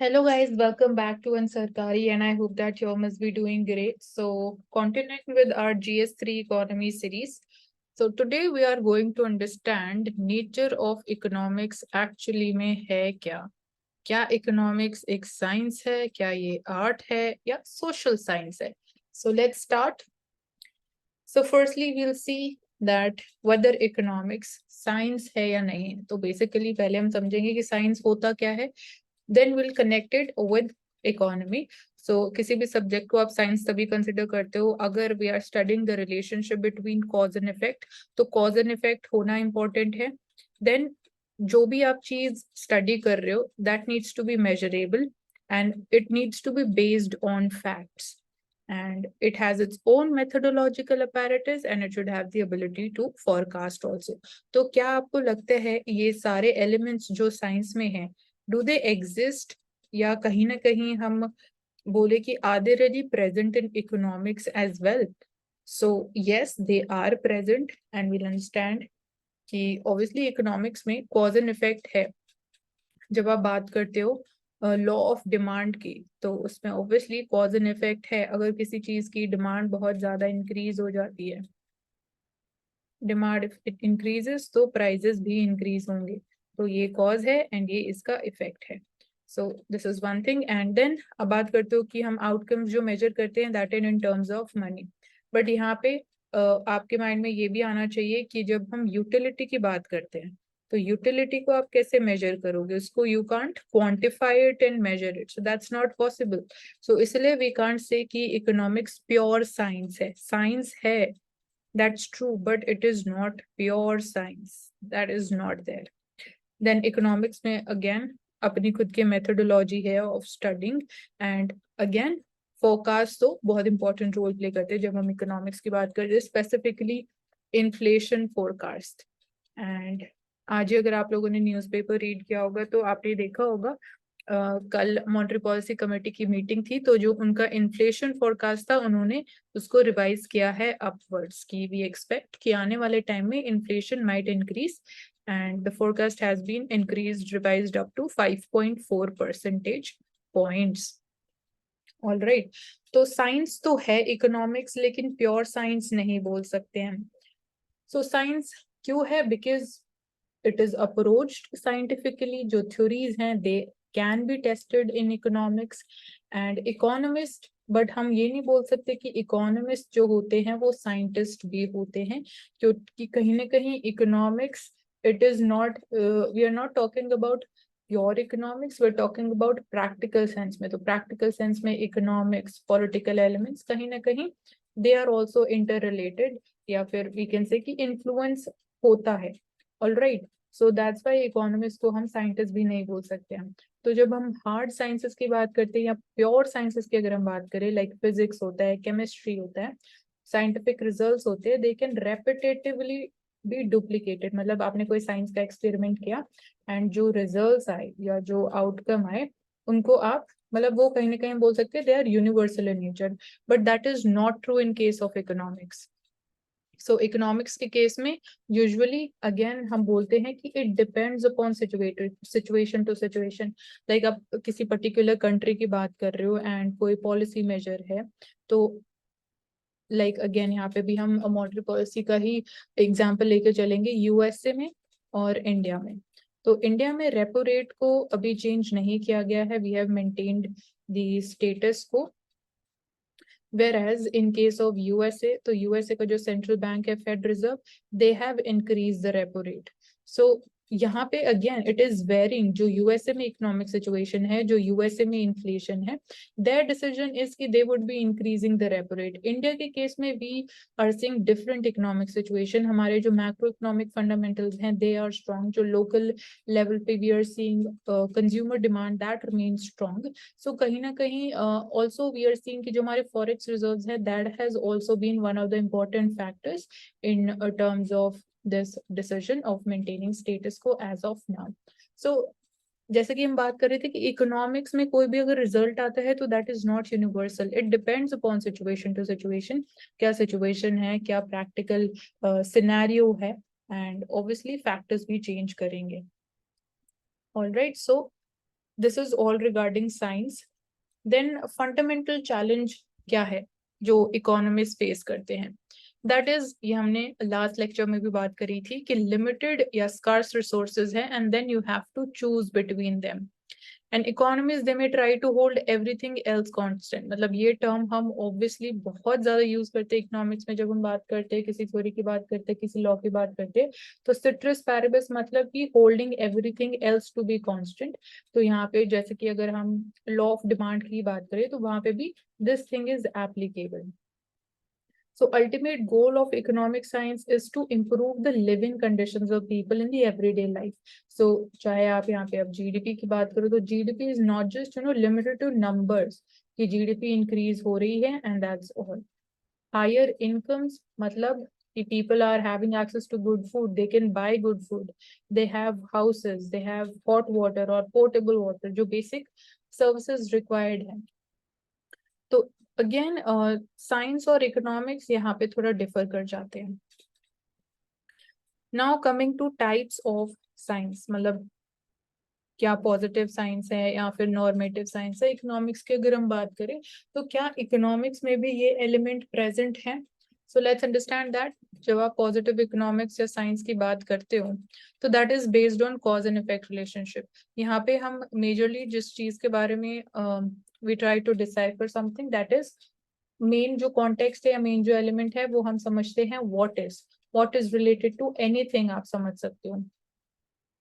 Hello guys, welcome back to Ansarkari and I hope that you all must be doing great. So continuing with our GS3 economy series. So today we are going to understand nature of economics actually में है क्या? क्या economics एक science है? क्या ये art है या social science है? So let's start. So firstly we'll see that whether economics science है या नहीं. तो basically पहले हम समझेंगे कि science होता क्या है. Then we'll connect it with economy. So किसी भी subject को आप science तभी consider करते हो अगर we are studying the relationship between cause and effect. तो cause and effect होना important है. Then जो भी आप चीज study कर रहे हो that needs to be measurable and it needs to be based on facts. And it has its own methodological apparatus and it should have the ability to forecast also. तो क्या आपको लगता है ये सारे elements जो science में हैं डू दे एग्जिस्ट या कहीं ना कहीं हम बोले कि are they really present in economics as well. So yes they are present and we'll understand कि ऑब्वियसली इकोनॉमिक्स में कॉज एंड इफेक्ट है. जब आप बात करते हो लॉ ऑफ डिमांड की तो उसमें ऑब्वियसली कॉज एंड इफेक्ट है. अगर किसी चीज की डिमांड बहुत ज्यादा इंक्रीज हो जाती है, डिमांड इफ इट इंक्रीजेस तो प्राइजेस भी इंक्रीज होंगे. तो ये कॉज है एंड ये इसका इफेक्ट है. So this is one thing. And then अब बात करते हो कि हम आउटकम्स जो मेजर करते हैं that in terms of money. But यहाँ पे आपके माइंड में ये भी आना चाहिए कि जब हम यूटिलिटी की बात करते हैं तो यूटिलिटी को आप कैसे मेजर करोगे. उसको you can't quantify it and measure it, so that's not possible. So इसलिए वी कांट से कि इकोनॉमिक्स प्योर साइंस है. साइंस है, that's true, but it is not pure science. That is not there. Then economics में again अपनी खुद की methodology है of studying and again forecast तो बहुत important role play करते हैं जब हम economics की बात करते हैं, specifically inflation forecast. And आज ही अगर आप लोगों ने न्यूज़पेपर रीड किया होगा तो आपने देखा होगा कल मॉनेटरी पॉलिसी कमेटी की मीटिंग थी तो जो उनका इन्फ्लेशन फोरकास्ट था उन्होंने उसको रिवाइज किया है अपवर्ड्स की. वी एक्सपेक्ट कि आने वाले टाइम में inflation might increase and the forecast has been increased revised up to 5.4 percentage points. All right. तो साइंस तो है इकोनॉमिक्स लेकिन प्योर साइंस नहीं बोल सकते हैं. सो साइंस क्यों है? Because it is approached scientifically. जो theories हैं they can be tested in economics and economist. but हम ये नहीं बोल सकते कि economist जो होते हैं वो scientist भी होते हैं, क्योंकि कहीं ना कहीं economics it is not we are not talking about pure economics, we're talking about practical sense में. तो practical sense में economics political elements कहीं ना कहीं they are also interrelated या फिर we can say कि influence होता है. All right. So that's why economist को हम साइंटिस्ट भी नहीं बोल सकते हैं. तो जब हम हार्ड साइंसेस की बात करते हैं या प्योर साइंसेस की अगर हम बात करें लाइक फिजिक्स होता है, केमिस्ट्री होता है, साइंटिफिक रिजल्ट्स होते हैं, they can repetitively be duplicated. मतलब आपने कोई साइंस का एक्सपेरिमेंट किया एंड जो रिजल्ट्स आए या जो आउटकम आए उनको आप मतलब वो कहीं ना कहीं बोल सकते हैं they are universal in nature. But that is not true in case of economics. So economics के केस में यूजुअली अगेन हम बोलते हैं कि it depends upon situation to situation. Like आप किसी पर्टिकुलर कंट्री की बात कर रहे हो एंड कोई पॉलिसी मेजर है तो लाइक अगेन यहाँ पे भी हम मॉनेटरी पॉलिसी का ही एग्जांपल लेके चलेंगे यूएसए में और इंडिया में. तो इंडिया में रेपो रेट को अभी चेंज नहीं किया गया है. We have maintained the status quo. Whereas in case of USA, तो USA का जो सेंट्रल बैंक है Fed reserve, they have increase the repo rate. So यहाँ पे अगेन इट इज वेरिंग. जो यूएसए में इकोनॉमिक सिचुएशन है, जो यूएसए में इन्फ्लेशन है, देयर डिसीजन इज कि they would be increasing the repo rate. India के केस में we are seeing different economic situation. हमारे जो मैक्रो इकोनॉमिक फंडामेंटल्स हैं दे आर स्ट्रॉन्ग. जो लोकल लेवल पे we are seeing consumer demand that remain strong. So कहीं ना कहीं ऑल्सो वी आर सीइंग कि जो हमारे फॉरेक्स रिजर्व्स है that has also been one of the important factors in terms of this decision of maintaining status quo as of now. So जैसे कि हम बात कर रहे थे कि इकोनॉमिक्स में कोई भी अगर रिजल्ट आता है तो that is not universal. It depends upon situation to situation. क्या सिचुएशन है, क्या प्रैक्टिकल सिनेरियो है एंड ऑब्वियसली फैक्टर्स भी चेंज करेंगे. All right. So this is all regarding science. Then fundamental challenge क्या है जो इकोनॉमिस्ट फेस करते हैं, दैट इज, ये हमने लास्ट लेक्चर में भी बात करी थी कि लिमिटेड या स्कार्स रिसोर्सेज है and then you have to choose between them. And economist they may try to hold everything else constant, मतलब ये टर्म हम ऑब्वियसली बहुत ज्यादा यूज करते हैं इकोनॉमिक्स में जब हम बात करते हैं, किसी थ्योरी की बात करते हैं, किसी लॉ की बात करते हैं। तो सिट्रस पैरिबस मतलब कि holding everything else to be constant. तो यहाँ पे जैसे कि अगर हम लॉ ऑफ डिमांड की बात करें तो वहां पे भी this thing is applicable. So ultimate goal of economic science is to improve the living conditions of people in the everyday life. So चाहे आप यहाँ पे अब GDP की बात करो तो GDP is not just limited to numbers कि GDP increase हो रही है and that's all. Higher incomes मतलब कि people are having access to good food, they can buy good food, they have houses, they have hot water or potable water जो basic services required है। तो again science और economics यहाँ पे थोड़ा differ कर जाते हैं। Now coming two types of science, मतलब क्या पॉजिटिव साइंस है या फिर नॉर्मेटिव साइंस है। इकोनॉमिक्स की अगर हम बात करें तो क्या इकोनॉमिक्स में भी ये एलिमेंट प्रेजेंट है। सो लेट्स अंडरस्टैंड दैट जब आप पॉजिटिव इकोनॉमिक्स या साइंस की बात करते हो तो that is based on cause and effect relationship. यहाँ पे हम मेजरली जिस चीज के बारे में we try to decipher something, that is main जो कॉन्टेक्स्ट है या मेन जो एलिमेंट है वो हम समझते हैं what is related to anything, आप समझ सकते हो।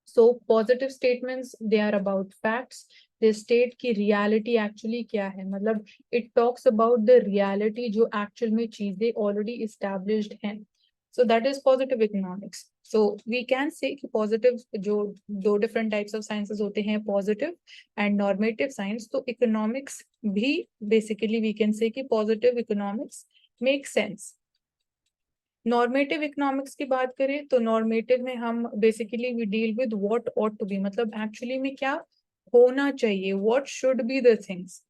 So positive statements, they are about facts. They state कि reality actually क्या है, मतलब it talks about the reality जो actual में चीजें already established हैं। So that is positive economics. So we can say कि positive जो दो different types of sciences होते हैं, positive and normative science, तो economics भी basically we can say कि positive economics makes sense। Normative economics की बात करें तो नॉर्मेटिव में हम basically we deal with what ought to be, मतलब एक्चुअली में क्या होना चाहिए, what should be the things.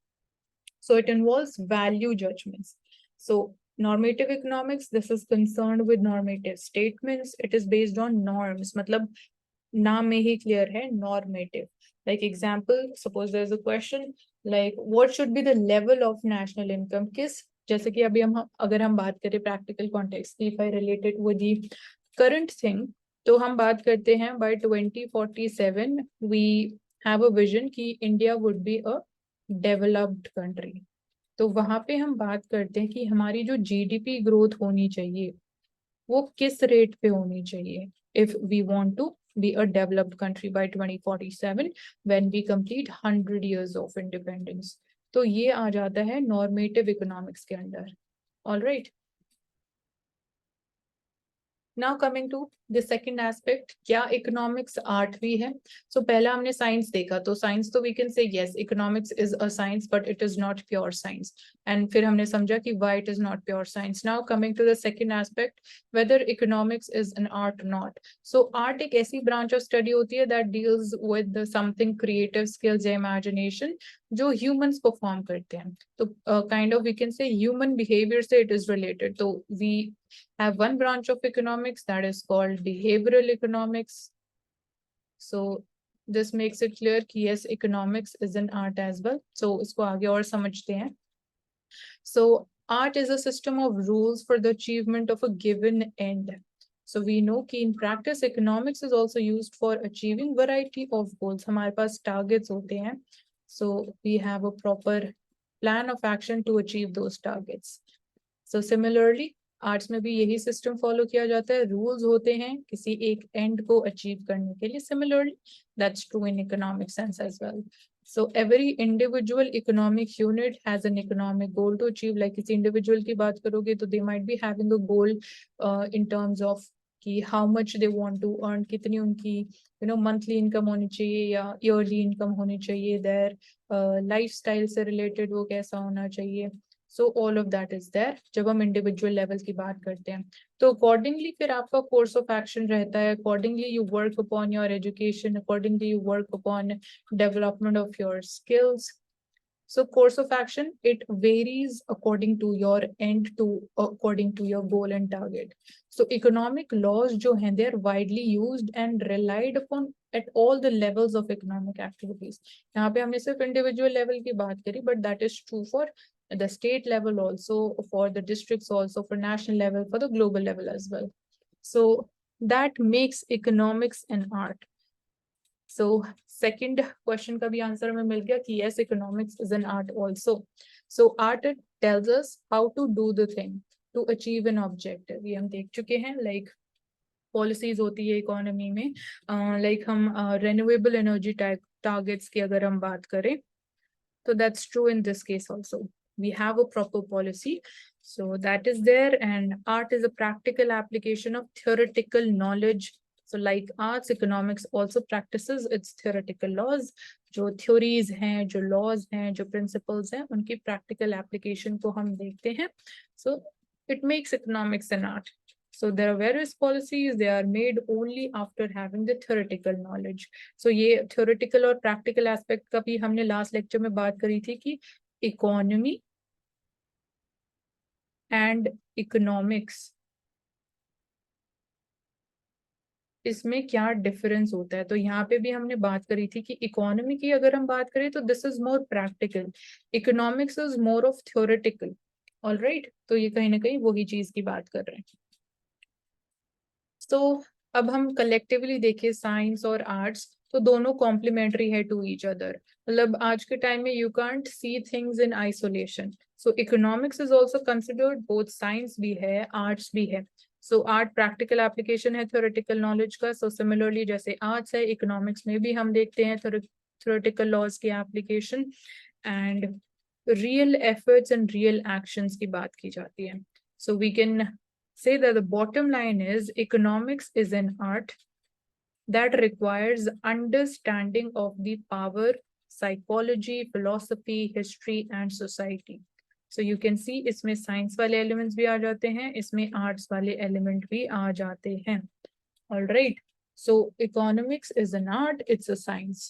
So it involves value judgements. So normative economics, this is concerned with normative statements, it is based on norms, मतलब नाम में ही clear है normative। like example, suppose there is a question like what should be the level of national income, किस, जैसे कि अभी हम अगर हम बात करें प्रैक्टिकल कॉन्टेक्स्ट की, if I related with the current thing, तो हम बात करते हैं by 2047 we have a vision कि India would be a developed country. तो वहां पे हम बात करते हैं कि हमारी जो जीडीपी ग्रोथ होनी चाहिए वो किस रेट पे होनी चाहिए if we want to be a developed country by 2047 when we complete 100 years of independence। तो ये आ जाता है नॉर्मेटिव इकोनॉमिक्स के अंडर। All right, now coming to the second aspect, क्या इकोनॉमिक्स आर्ट भी है। सो पहला हमने साइंस देखा, तो साइंस तो we can say yes economics is a science but it is not pure science, and फिर हमने समझा कि why it is not pure science. Now coming to the second aspect, whether economics is an art not. So art एक ऐसी branch of study होती है that deals with something creative skills या imagination जो ह्यूमंस परफॉर्म करते हैं। तो kind of we can say human behaviour से इट इज रिलेटेड। तो we have one branch of economics that is called behavioral economics। So this makes it clear कि yes, economics is an art as well। So इसको आगे और समझते हैं। So art is a system of rules for the achievement of a given end। So we know कि in practice economics is also used for achieving variety of goals। हमारे पास targets होते हैं, so we have a proper plan of action to achieve those targets। So similarly arts में भी यही system follow किया जाता है, रूल्स होते हैं किसी एक एंड को अचीव करने के लिए। Similarly that's true in economic sense as well. So every individual economic unit has an economic goal to achieve. Like किसी इंडिविजुअल की बात करोगे तो they might be having a goal in terms of कि how much they want to earn, कितनी उनकी monthly income होनी चाहिए या ईयरली इनकम होनी चाहिए, देयर लाइफस्टाइल से रिलेटेड वो कैसा होना चाहिए। So all of that is there जब हम इंडिविजुअल लेवल की बात करते हैं। तो अकॉर्डिंगली फिर आपका कोर्स ऑफ एक्शन रहता है, accordingly you work upon your education, accordingly you work upon development of your skills. So course of action, it varies according to your end to according to your goal and target। So economic laws जो हैं they are widely used and relied upon at all the levels of economic activities. यहाँ पे हमने सिर्फ individual level की बात करी, but that is true for the state level also, for the districts also, for national level, for the global level as well. So that makes economics an art. So second question का भी answer हमें मिल गया कि yes, economics is an art also. So art tells us how to do the thing to achieve an objective. ये हम देख चुके हैं, like पॉलिसीज होती है इकोनॉमी में, लाइक हम रिन्यूएबल एनर्जी टारगेट्स की अगर हम बात करें तो that's true in this case also. We have a proper policy, so that is there. And art is a practical application of theoretical knowledge. So like arts, economics also practices its theoretical laws. जो theories हैं, जो laws हैं, जो principles हैं, उनकी practical application को हम देखते हैं. So it makes economics an art. So there are various policies, they are made only after having the theoretical knowledge. So ये theoretical और practical aspect का भी हमने last lecture में बात करी थी कि economy and economics इसमें क्या डिफरेंस होता है. तो यहाँ पे भी हमने बात करी थी कि इकोनॉमी की अगर हम बात करें तो this is more practical, economics is more of theoretical. Alright, तो ये कहीं ना कहीं वही चीज की बात कर रहे हैं. तो अब हम कलेक्टिवली देखें साइंस और आर्ट्स, तो दोनों कॉम्प्लीमेंट्री है टू ईच अदर. मतलब आज के टाइम में you can't see things in isolation. So economics is also considered, both science भी है, आर्ट्स भी है. सो आर्ट प्रैक्टिकल एप्लीकेशन है थ्योरेटिकल नॉलेज का. सो सिमिलरली जैसे आर्ट्स है, इकोनॉमिक्स में भी हम देखते हैं थ्योरेटिकल लॉज की application and real efforts and real actions की बात की जाती है. So we can say that the bottom line is economics is an art that requires understanding of the power, psychology, philosophy, history and society. So you can see इसमें science वाले elements भी आ जाते हैं, इसमें arts वाले element भी आ जाते हैं. All right. So economics is an art, it's a science.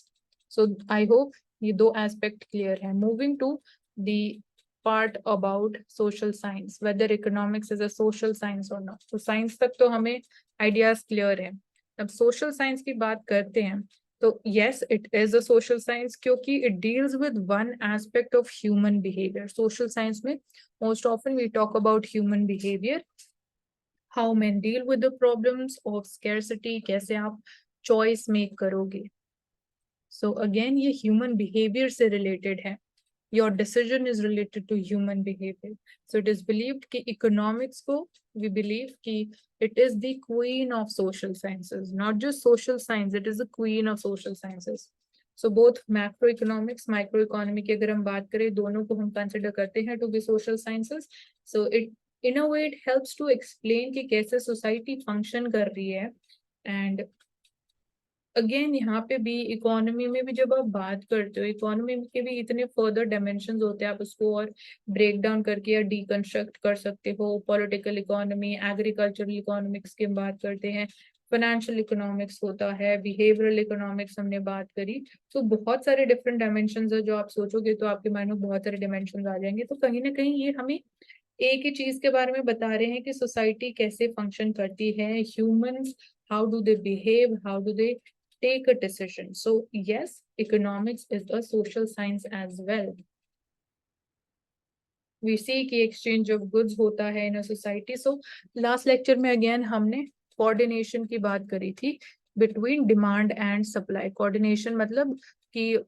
So I hope ये दो aspect clear है. Moving to the part about social science, whether economics is a social science or not. तो science तक तो हमें ideas clear है. अब social science की बात करते हैं तो yes, it is a social science क्योंकि it deals with one aspect of human behavior. Social science में most often we talk about human behavior, how men deal with the problems of scarcity, कैसे आप choice make करोगे. So again ये human behavior से related है. Your decision is related to human behavior. So it is believed कि economics को we believe कि it is the queen of social sciences, not just social science, it is the queen of social sciences. So both macroeconomics, microeconomy की अगर हम बात करें, दोनों को हम consider करते हैं to be social sciences. So it in a way it helps to explain कि कैसे society function कर रही है. And अगेन यहाँ पे भी इकोनॉमी में भी जब आप बात करते हो, इकोनॉमी के भी इतने फर्दर डायमेंशंस होते हैं, आप उसको और ब्रेक डाउन करके या डीकंस्ट्रक्ट कर सकते हो. पॉलिटिकल इकोनॉमी, एग्रीकल्चरल इकोनॉमिक्स की बात करते हैं, फाइनेंशियल इकोनॉमिक्स होता है, बिहेवियरल इकोनॉमिक्स हमने बात करी. तो बहुत सारे डिफरेंट डायमेंशंस है, जो आप सोचोगे तो आपके माइंड में बहुत सारे डायमेंशंस आ जाएंगे. तो कहीं ना कहीं ये हमें एक ही चीज के बारे में बता रहे हैं कि सोसाइटी कैसे फंक्शन करती है, humans how do they behave, how do they take a decision. So yes, economics is a social science as well. We see कि exchange of goods होता है in a society. So last lecture में again हमने coordination की बात करी थी between demand and supply. Coordination मतलब कि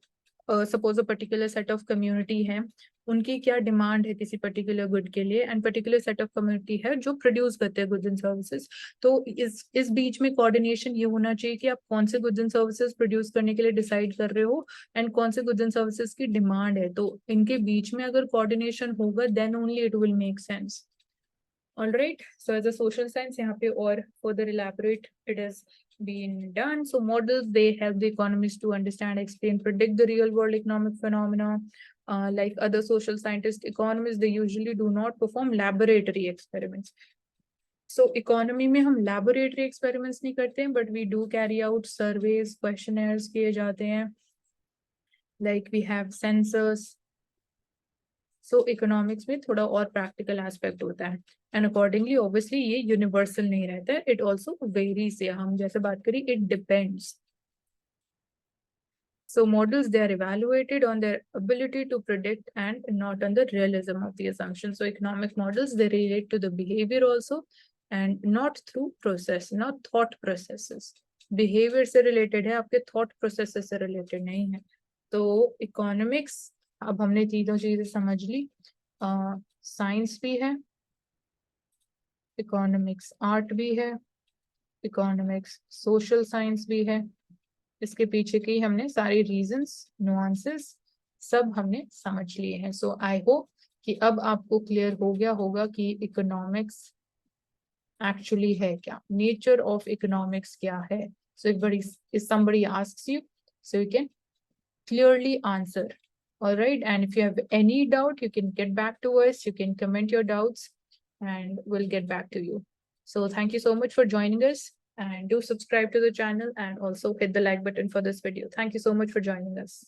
suppose a particular set of community है, उनकी क्या डिमांड है किसी पर्टिकुलर गुड के लिए, and particular set of community है जो प्रोड्यूस करते हैं गुड्स एंड सर्विसेज. तो इस बीच में कोऑर्डिनेशन ये होना चाहिए कि आप कौन से गुड्स एंड सर्विसेज प्रोड्यूस करने के लिए डिसाइड कर रहे हो एंड कौन से गुड्स एंड सर्विसेज की डिमांड है. तो इनके बीच में अगर कोऑर्डिनेशन होगा then only it will make sense. All right, so as a social science यहाँ पे और further elaborate it is been done. So models, they help the economists to understand, explain, predict the real world economic phenomena. Like other social scientists, economists, they usually do not perform laboratory experiments. So economy में हम laboratory experiments नहीं करते हैं, but we do carry out surveys, questionnaires किए जाते हैं. Like we have census. So economics में थोड़ा और practical aspect होता है. And accordingly, obviously, ये universal नहीं रहता है. It also varies. हम जैसे बात करी, it depends. So models, they are evaluated on their ability to predict and not on the realism of the assumption. So economic models, they relate to the behavior also and not through process, not thought processes. Behavior से related है, आपके thought processes से related नहीं है. तो economics, अब हमने तीनों चीजें समझ ली. साइंस भी है, इकोनॉमिक्स आर्ट भी है, इकोनॉमिक्स सोशल साइंस भी है. इसके पीछे की हमने सारी रीजंस, नुआंसेस सब हमने समझ लिए हैं. सो आई होप कि अब आपको क्लियर हो गया होगा कि इकोनॉमिक्स एक्चुअली है क्या, नेचर ऑफ इकोनॉमिक्स क्या है. सो if somebody asks you, so you can clearly answer. All right, and if you have any doubt, you can get back to us, you can comment your doubts and we'll get back to you. So thank you so much for joining us, and do subscribe to the channel and also hit the like button for this video. Thank you so much for joining us.